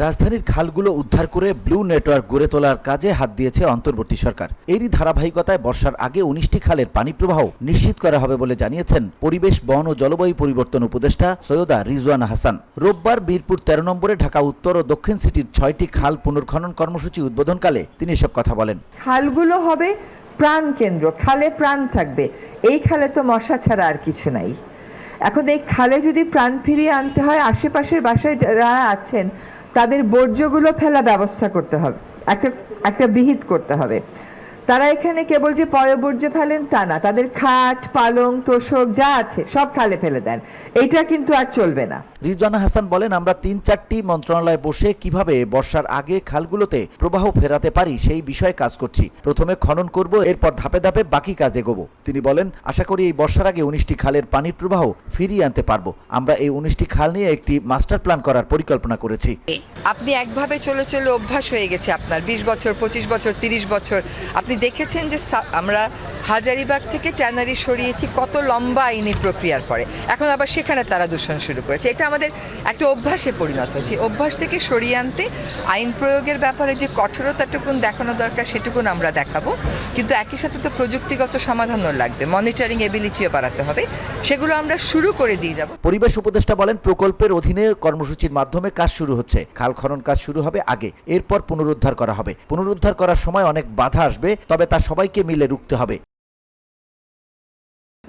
রাজধানীর খালগুলো উদ্ধার করে ব্লু নেটওয়ার্ক গড়ে তোলার কাজে হাত দিয়েছে অন্তর্বর্তী সরকার। এরই ধারাবাহিকতায় বর্ষার আগে ১৯টি খালের পানি প্রবাহ নিশ্চিত করা হবে বলে জানিয়েছেন পরিবেশ, বন ও জলবায়ু পরিবর্তন উপদেষ্টা সৈয়দা রিজওয়ানা হাসান। রোববার বীরপুর ১৩ নম্বরে ঢাকা উত্তর ও দক্ষিণ সিটির ৬টি খাল পুনর্খনন কর্মসূচি উদ্বোধনকালে তিনি এসব কথা বলেন। খালগুলো হবে প্রাণ কেন্দ্র, খালে প্রাণ থাকবে। এই খালে তো মশা ছাড়া আর কিছু নাই। এখন এই খালে যদি প্রাণ ফিরিয়ে আনতে হয়, আশেপাশের বাসায় যারা আছেন তাদের বর্জ্যগুলো ফেলা ব্যবস্থা করতে হবে, একটা বিহিত করতে হবে। তারা এখানে কেবল যে পয়ঃবর্জ্য ফেলেন তা না, তাদের খাট, পালং, তোষক যা আছে সব খালে ফেলে দেন। এটা কিন্তু আর চলবে না। রিজওয়ানা হাসান বলেন, আমরা ৩-৪টি মন্ত্রণালয়ে বসে কিভাবে বর্ষার আগে খালগুলোতে প্রবাহ ফেরাতে পারি সেই বিষয়ে কাজ করছি। প্রথমে খনন করব, এরপর ধাপে ধাপে বাকি কাজ এগোবো। তিনি বলেন, আশা করি এই বর্ষার আগে ১৯টি খালের পানির প্রবাহ ফিরিয়ে আনতে পারবো। আমরা এই ১৯টি খাল নিয়ে একটি মাস্টার প্ল্যান করার পরিকল্পনা করেছি। আপনি একভাবে চলে চলে অভ্যাস হয়ে গেছে আপনার ২০ বছর, ২৫ বছর, ৩০ বছর। আপনি দেখেছেন যে আমরা হাজারীবাগ থেকে ট্যানারি সরিয়েছি কত লম্বা আইনি প্রক্রিয়ার পরে। এখন আবার সেখানে তারা দূষণ শুরু করেছে। এটা আমাদের একটা অভ্যাসে পরিণত হয়েছে। অভ্যাস থেকে সরিয়ে আনতে আইন প্রয়োগের ব্যাপারে যে কঠোরতাটুকুন দেখানো দরকার সেটুকুন আমরা দেখাবো, কিন্তু একই সাথে তো প্রযুক্তিগত সমাধানও লাগবে, মনিটরিং এবিলিটিও বাড়াতে হবে। সেগুলো আমরা শুরু করে দিয়ে যাব। পরিবেশ উপদেষ্টা বলেন, প্রকল্পের অধীনে কর্মসূচির মাধ্যমে কাজ শুরু হচ্ছে। খাল খনন কাজ শুরু হবে আগে, এরপর পুনরুদ্ধার করা হবে। পুনরুদ্ধার করার সময় অনেক বাধা আসবে, তবে তা সবাইকে মিলে রুখতে হবে।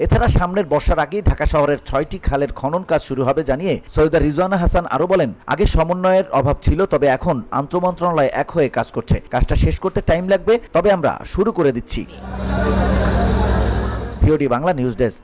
এছাড়া সামনের বর্ষার আগেই ঢাকা শহরের ৬টি খালের খনন কাজ শুরু হবে জানিয়ে সৈয়দা রিজওয়ানা হাসান আরো বলেন, আগে সমন্বয়ের অভাব ছিল, তবে এখন আন্তঃমন্ত্রণালয় এক হয়ে কাজ করছে। কাজটা শেষ করতে টাইম লাগবে, তবে আমরা শুরু করে দিচ্ছি। VOD Bangla news desk.